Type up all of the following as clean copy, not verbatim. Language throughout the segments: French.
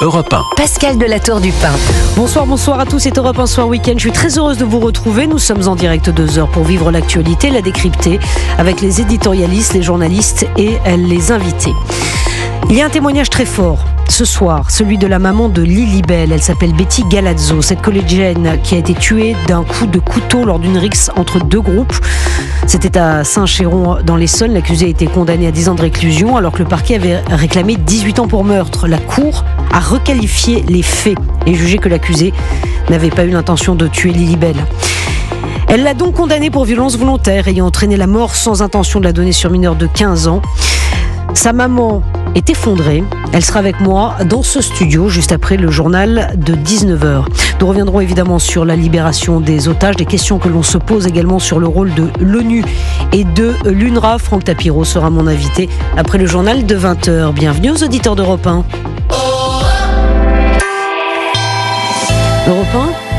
Europe 1. Pascal de la Tour du Pin. Bonsoir à tous, c'est Europe 1 Soir Week-end. Je suis très heureuse de vous retrouver. Nous sommes en direct 2 heures pour vivre l'actualité, la décrypter avec les éditorialistes, les journalistes et les invités. Il y a un témoignage très fort ce soir, celui de la maman de Lilibelle. Elle s'appelle Betty Galazzo, cette collégienne qui a été tuée d'un coup de couteau lors d'une rixe entre 2 groupes. C'était à Saint-Chéron dans l'Essonne. L'accusé a été condamné à 10 ans de réclusion alors que le parquet avait réclamé 18 ans pour meurtre. La cour a requalifié les faits et jugé que l'accusé n'avait pas eu l'intention de tuer Lilibelle. Elle l'a donc condamné pour violence volontaire ayant entraîné la mort sans intention de la donner sur mineur de 15 ans. Sa maman est effondrée. Elle sera avec moi dans ce studio juste après le journal de 19h. Nous reviendrons évidemment sur la libération des otages, des questions que l'on se pose également sur le rôle de l'ONU et de l'UNRWA. Franck Tapiro sera mon invité après le journal de 20h. Bienvenue aux auditeurs d'Europe 1. Europe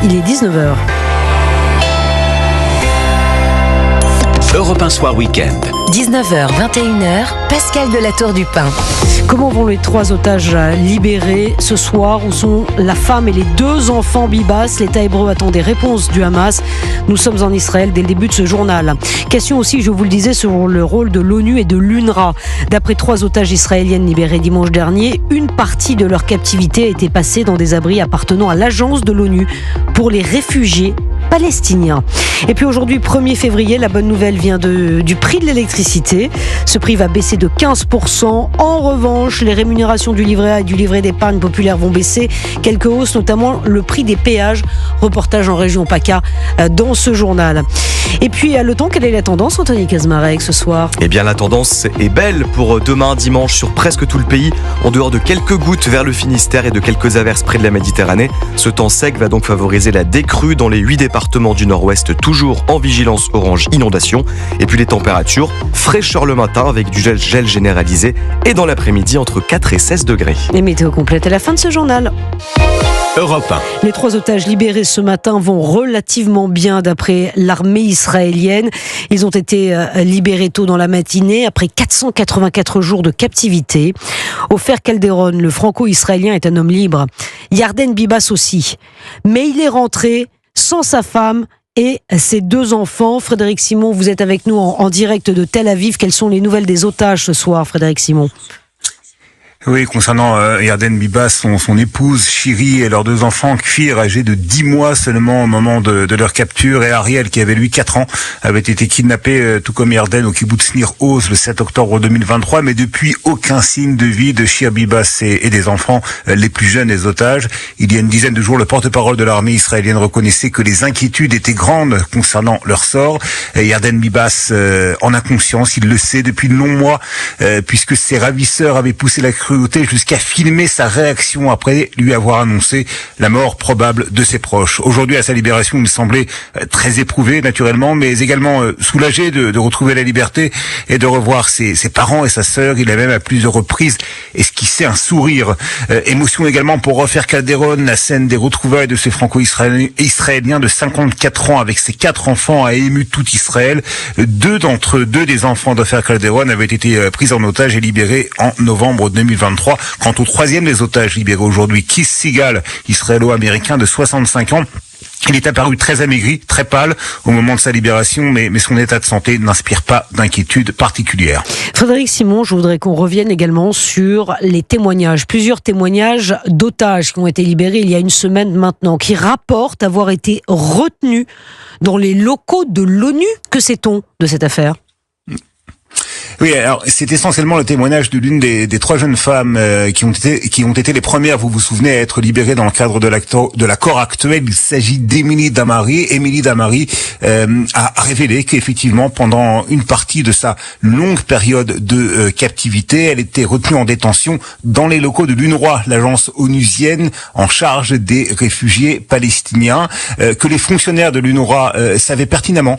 1, il est 19h. Europe 1 Soir Week-end. 19h, 21h, Pascal de la Tour du Pin. Comment vont les 3 otages libérés ce soir? Où sont la femme et les 2 enfants Bibas? L'État hébreu attend des réponses du Hamas. Nous sommes en Israël dès le début de ce journal. Question aussi, je vous le disais, sur le rôle de l'ONU et de l'UNRWA. D'après 3 otages israéliennes libérées dimanche dernier, une partie de leur captivité a été passée dans des abris appartenant à l'agence de l'ONU pour les réfugiés palestiniens. Et puis aujourd'hui, 1er février, la bonne nouvelle vient du prix de l'électricité. Ce prix va baisser de 15%. En revanche, les rémunérations du livret A et du livret d'épargne populaire vont baisser. Quelques hausses, notamment le prix des péages. Reportage en région PACA dans ce journal. Et puis, le temps, quelle est la tendance, Anthony Kazmarek, ce soir? Eh bien, la tendance est belle pour demain dimanche sur presque tout le pays, en dehors de quelques gouttes vers le Finistère et de quelques averses près de la Méditerranée. Ce temps sec va donc favoriser la décrue dans les 8 départements du nord-ouest, toujours en vigilance orange inondation. Et puis les températures, fraîcheur le matin avec du gel généralisé et dans l'après-midi entre 4 et 16 degrés. Les météos complètes à la fin de ce journal. Europe 1. Les 3 otages libérés ce matin vont relativement bien d'après l'armée israélienne. Ils ont été libérés tôt dans la matinée après 484 jours de captivité. Ofer Calderon, le franco-israélien, est un homme libre. Yarden Bibas aussi. Mais il est rentré sans sa femme et ses 2 enfants. Frédéric Simon, vous êtes avec nous en direct de Tel Aviv. Quelles sont les nouvelles des otages ce soir, Frédéric Simon? Oui, concernant Yarden Bibas, son épouse, Shiri et leurs 2 enfants, Kfir, âgés de 10 mois seulement au moment de leur capture, et Ariel, qui avait lui 4 ans, avait été kidnappé, tout comme Yarden, au kibbutz Nir Oz le 7 octobre 2023, mais depuis aucun signe de vie de Shir Bibas et des enfants les plus jeunes des otages. Il y a une dizaine de jours, le porte-parole de l'armée israélienne reconnaissait que les inquiétudes étaient grandes concernant leur sort. Et Yarden Bibas en a conscience, il le sait depuis de longs mois, puisque ses ravisseurs avaient poussé la cruauté jusqu'à filmer sa réaction après lui avoir annoncé la mort probable de ses proches. Aujourd'hui, à sa libération, il semblait très éprouvé, naturellement, mais également soulagé de retrouver la liberté et de revoir ses parents et sa sœur. Il a même à plusieurs reprises esquissé un sourire. Émotion également pour Ofer Calderon, la scène des retrouvailles de ce franco-israélien de 54 ans avec ses 4 enfants a ému tout Israël. 2 d'entre eux, 2 des enfants d'Ofer Calderon avaient été pris en otage et libérés en novembre 2023. Quant au 3e des otages libérés aujourd'hui, Keith Seagal, israélo-américain de 65 ans, il est apparu très amaigri, très pâle au moment de sa libération, mais son état de santé n'inspire pas d'inquiétude particulière. Frédéric Simon, je voudrais qu'on revienne également sur les témoignages. Plusieurs témoignages d'otages qui ont été libérés il y a une semaine maintenant, qui rapportent avoir été retenus dans les locaux de l'ONU. Que sait-on de cette affaire ? Oui, alors c'est essentiellement le témoignage de l'une des 3 jeunes femmes qui ont été les premières, vous vous souvenez, à être libérées dans le cadre de l'accord actuel. Il s'agit d'Émilie Damari. Émilie Damari a révélé qu'effectivement, pendant une partie de sa longue période de captivité, elle était retenue en détention dans les locaux de l'UNRWA, l'agence onusienne en charge des réfugiés palestiniens, que les fonctionnaires de l'UNRWA savaient pertinemment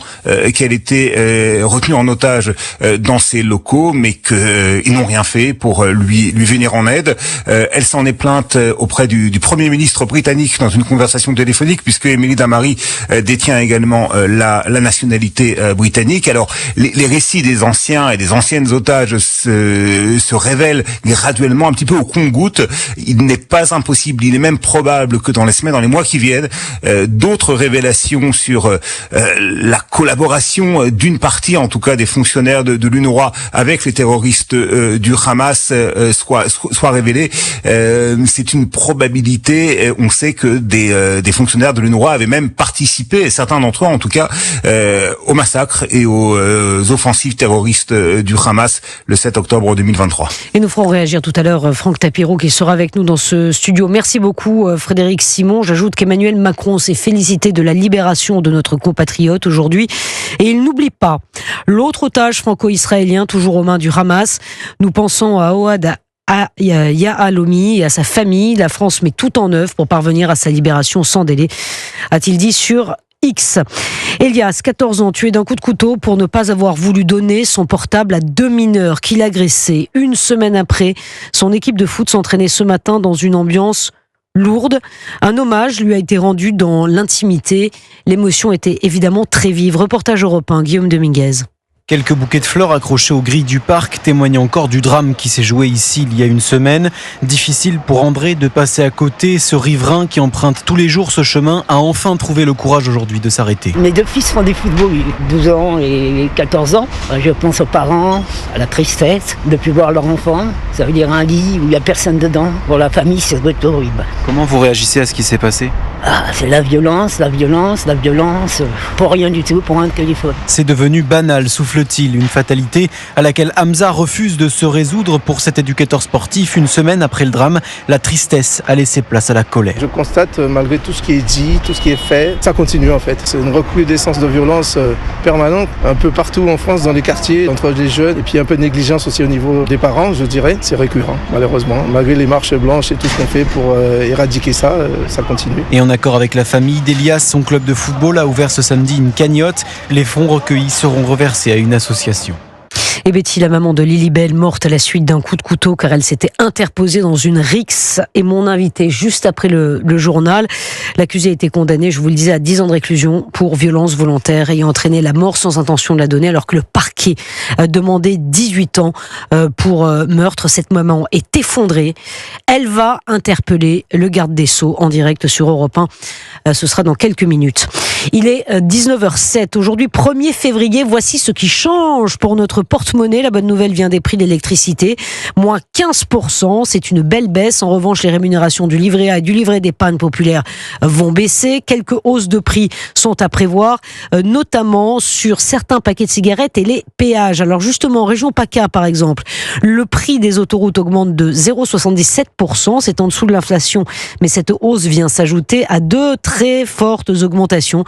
qu'elle était retenue en otage dans ces locaux. locaux, mais qu'ils n'ont rien fait pour lui venir en aide. Elle s'en est plainte auprès du Premier ministre britannique dans une conversation téléphonique, puisque Emily Damari détient également la nationalité britannique. Alors, les récits des anciens et des anciennes otages se révèlent graduellement, un petit peu au compte-gouttes. Il n'est pas impossible, il est même probable que dans les semaines, dans les mois qui viennent, d'autres révélations sur la collaboration d'une partie, en tout cas des fonctionnaires de l'UNRWA avec les terroristes du Hamas soient révélées. C'est une probabilité. On sait que des fonctionnaires de l'UNRWA avaient même participé, certains d'entre eux en tout cas, au massacre et aux offensives terroristes du Hamas le 7 octobre 2023. Et nous ferons réagir tout à l'heure Franck Tapiro qui sera avec nous dans ce studio. Merci beaucoup Frédéric Simon. J'ajoute qu'Emmanuel Macron s'est félicité de la libération de notre compatriote aujourd'hui. Et il n'oublie pas l'autre otage franco-israélien toujours aux mains du Hamas. Nous pensons à Ohad Yahalomi et à sa famille. La France met tout en œuvre pour parvenir à sa libération sans délai, a-t-il dit sur X. Elias, 14 ans, tué d'un coup de couteau pour ne pas avoir voulu donner son portable à 2 mineurs qu'il agressait. Une semaine après, son équipe de foot s'entraînait ce matin dans une ambiance lourde. Un hommage lui a été rendu dans l'intimité. L'émotion était évidemment très vive. Reportage européen, Guillaume Dominguez. Quelques bouquets de fleurs accrochés aux grilles du parc témoignent encore du drame qui s'est joué ici il y a une semaine. Difficile pour André de passer à côté. Ce riverain qui emprunte tous les jours ce chemin a enfin trouvé le courage aujourd'hui de s'arrêter. Mes 2 fils font des footballs, 12 ans et 14 ans. Je pense aux parents, à la tristesse de ne plus voir leur enfant. Ça veut dire un lit où il n'y a personne dedans. Pour la famille, c'est horrible. Comment vous réagissez à ce qui s'est passé ? C'est la violence, pour rien du tout, pour un téléphone. C'est devenu banal, souffle-t-il, une fatalité à laquelle Hamza refuse de se résoudre. Pour cet éducateur sportif, une semaine après le drame, la tristesse a laissé place à la colère. Je constate, malgré tout ce qui est dit, tout ce qui est fait, ça continue en fait. C'est une recrudescence de violence permanente, un peu partout en France, dans les quartiers, entre les jeunes, et puis un peu de négligence aussi au niveau des parents, je dirais. C'est récurrent, malheureusement. Malgré les marches blanches et tout ce qu'on fait pour éradiquer ça, ça continue. Et en accord avec la famille d'Elias, son club de football a ouvert ce samedi une cagnotte. Les fonds recueillis seront reversés à une association. Et Betty, la maman de Lilibelle, morte à la suite d'un coup de couteau car elle s'était interposée dans une rixe, est mon invitée juste après le journal. L'accusé a été condamné, je vous le disais, à 10 ans de réclusion pour violence volontaire ayant entraîné la mort sans intention de la donner, alors que le parquet demandait 18 ans pour meurtre. Cette maman est effondrée. Elle va interpeller le garde des Sceaux en direct sur Europe 1. Ce sera dans quelques minutes. Il est 19h07. Aujourd'hui, 1er février, voici ce qui change pour notre porte-monnaie. La bonne nouvelle vient des prix de l'électricité. Moins 15%, c'est une belle baisse. En revanche, les rémunérations du livret A et du livret d'épargne populaire vont baisser. Quelques hausses de prix sont à prévoir, notamment sur certains paquets de cigarettes et les péages. Alors justement, en région PACA, par exemple, le prix des autoroutes augmente de 0,77%. C'est en dessous de l'inflation, mais cette hausse vient s'ajouter à 2 très fortes augmentations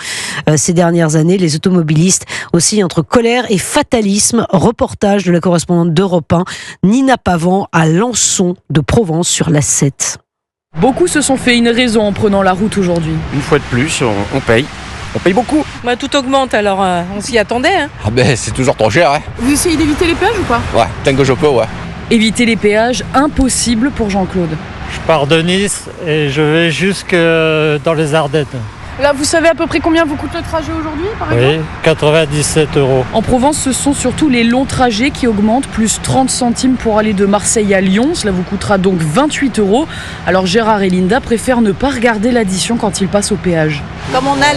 ces dernières années. Les automobilistes oscillent entre colère et fatalisme. Reportage de la correspondante d'Europe 1, Nina Pavan, à Lançon de Provence sur l'A7. Beaucoup se sont fait une raison en prenant la route aujourd'hui. Une fois de plus, on paye. On paye beaucoup. Tout augmente, alors on s'y attendait. C'est toujours trop cher. Vous essayez d'éviter les péages ou pas ? Ouais, tant que je peux, ouais. Éviter les péages, impossible pour Jean-Claude. Je pars de Nice et je vais jusque dans les Ardennes. Là, vous savez à peu près combien vous coûte le trajet aujourd'hui, par exemple ? Oui, 97 €. En Provence, ce sont surtout les longs trajets qui augmentent, plus 30 centimes pour aller de Marseille à Lyon. Cela vous coûtera donc 28 €. Alors Gérard et Linda préfèrent ne pas regarder l'addition quand ils passent au péage. Comme on a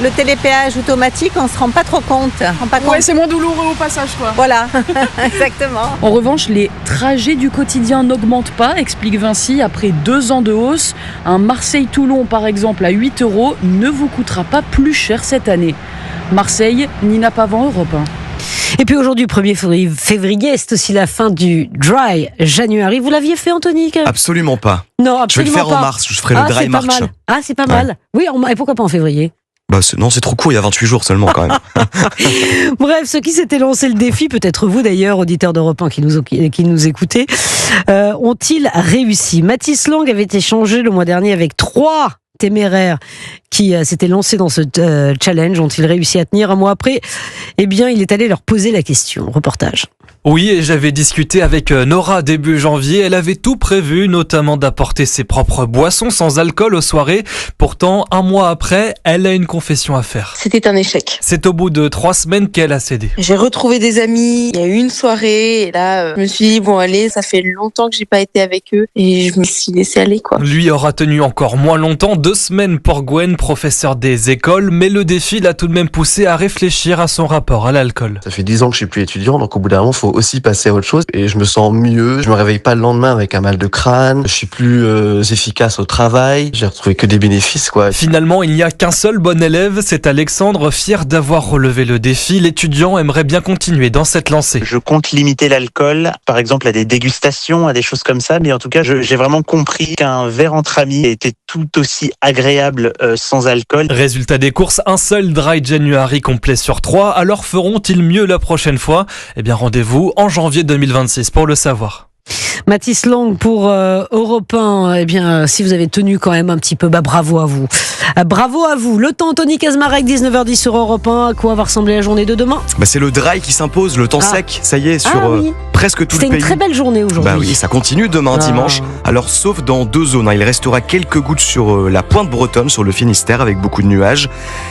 le télépéage automatique, on ne se rend pas trop compte. Ouais, c'est moins douloureux au passage, quoi. Voilà, exactement. En revanche, les trajets du quotidien n'augmentent pas, explique Vinci, après 2 ans de hausse. Un Marseille-Toulon, par exemple, à 8 € ne vous coûtera pas plus cher cette année. Marseille, Nina Pavan, Europe 1. Et puis aujourd'hui, 1er février, c'est aussi la fin du Dry January. Vous l'aviez fait, Anthony ? Absolument pas. Non, absolument pas. Je vais le faire en mars, je ferai le Dry March. C'est pas mal. Oui, et pourquoi pas en février ? Non, c'est trop court, il y a 28 jours seulement quand même. Bref, ceux qui s'étaient lancé le défi, peut-être vous d'ailleurs, auditeurs d'Europe 1 qui nous écoutez, ont-ils réussi ? Mathis Lang avait échangé le mois dernier avec 3 téméraires qui s'étaient lancés dans ce challenge ont-ils réussi à tenir un mois après? Eh bien, il est allé leur poser la question. Reportage. Oui, et j'avais discuté avec Nora début janvier. Elle avait tout prévu, notamment d'apporter ses propres boissons sans alcool aux soirées. Pourtant, un mois après, elle a une confession à faire. C'était un échec. C'est au bout de 3 semaines qu'elle a cédé. J'ai retrouvé des amis, il y a eu une soirée, et là, je me suis dit, bon allez, ça fait longtemps que j'ai pas été avec eux, et je me suis laissée aller, quoi. Lui aura tenu encore moins longtemps, 2 semaines pour Gwen, professeur des écoles, mais le défi l'a tout de même poussé à réfléchir à son rapport à l'alcool. Ça fait 10 ans que je suis plus étudiant, donc au bout d'un moment, faut aussi passer à autre chose, et je me sens mieux. Je me réveille pas le lendemain avec un mal de crâne, je suis plus efficace au travail, j'ai retrouvé que des bénéfices, quoi. Finalement, il n'y a qu'un seul bon élève, c'est Alexandre, fier d'avoir relevé le défi. L'étudiant aimerait bien continuer dans cette lancée. Je compte limiter l'alcool, par exemple à des dégustations, à des choses comme ça, mais en tout cas, j'ai vraiment compris qu'un verre entre amis était tout aussi agréable sans alcool. Résultat des courses, un seul Dry January complet sur 3. Alors feront-ils mieux la prochaine fois? Eh bien, rendez-vous en janvier 2026 pour le savoir. Mathis Lang pour Europe 1. Eh bien, si vous avez tenu quand même un petit peu, bravo à vous. Bravo à vous. Le temps, Anthony Kazmarek, 19h10 sur Europe 1. À quoi va ressembler la journée de demain? C'est le dry qui s'impose, le temps sec, ça y est, sur oui. presque tout le pays. C'était une très belle journée aujourd'hui. Oui, ça continue demain dimanche. Alors, sauf dans 2 zones, il restera quelques gouttes sur la pointe bretonne, sur le Finistère, avec beaucoup de nuages.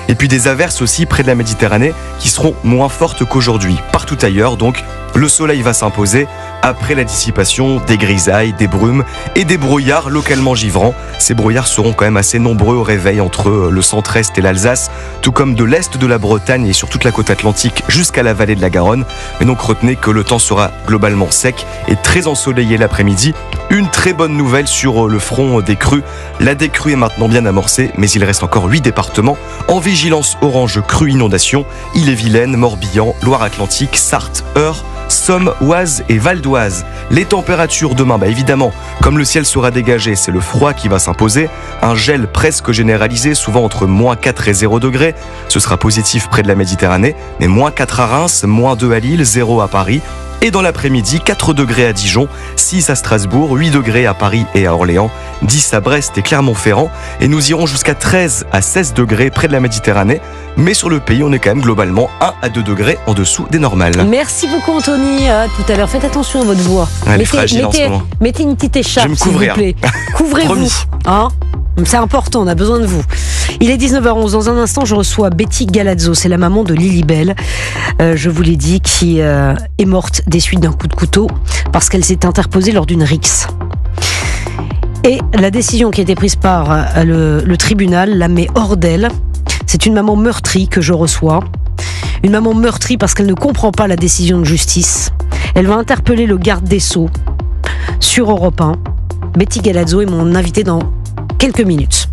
Et puis des averses aussi près de la Méditerranée qui seront moins fortes qu'aujourd'hui. Partout ailleurs, donc, le soleil va s'imposer après la dissipation des grisailles, des brumes et des brouillards localement givrants. Ces brouillards seront quand même assez nombreux au réveil entre le centre-est et l'Alsace, tout comme de l'est de la Bretagne et sur toute la côte atlantique jusqu'à la vallée de la Garonne. Mais donc retenez que le temps sera globalement sec et très ensoleillé l'après-midi. Une très bonne nouvelle sur le front des crues. La décrue est maintenant bien amorcée, mais il reste encore 8 départements en vigilance orange crue inondation. Ille-et-Vilaine, Morbihan, Loire-Atlantique, Sarthe, Eure, Somme, Oise et Val d'Oise. Les températures demain, évidemment, comme le ciel sera dégagé, c'est le froid qui va s'imposer. Un gel presque généralisé, souvent entre -4 et 0 degrés. Ce sera positif près de la Méditerranée, mais -4 à Reims, -2 à Lille, 0 à Paris. Et dans l'après-midi, 4 degrés à Dijon, 6 à Strasbourg, 8 degrés à Paris et à Orléans, 10 à Brest et Clermont-Ferrand. Et nous irons jusqu'à 13 à 16 degrés près de la Méditerranée. Mais sur le pays, on est quand même globalement 1 à 2 degrés en dessous des normales. Merci beaucoup, Anthony. À tout à l'heure. Faites attention à votre voix. Elle est fragile en ce moment. Mettez une petite écharpe, Je vais me s'il couvrir. vous plaît. Couvrez-vous. C'est important, on a besoin de vous. Il est 19h11. Dans un instant, je reçois Betty Galazzo. C'est la maman de Lilibelle, je vous l'ai dit, qui est morte des suites d'un coup de couteau parce qu'elle s'est interposée lors d'une rixe. Et la décision qui a été prise par le tribunal la met hors d'elle. C'est une maman meurtrie que je reçois. Une maman meurtrie parce qu'elle ne comprend pas la décision de justice. Elle va interpeller le garde des Sceaux sur Europe 1. Betty Galazzo est mon invitée dans quelques minutes.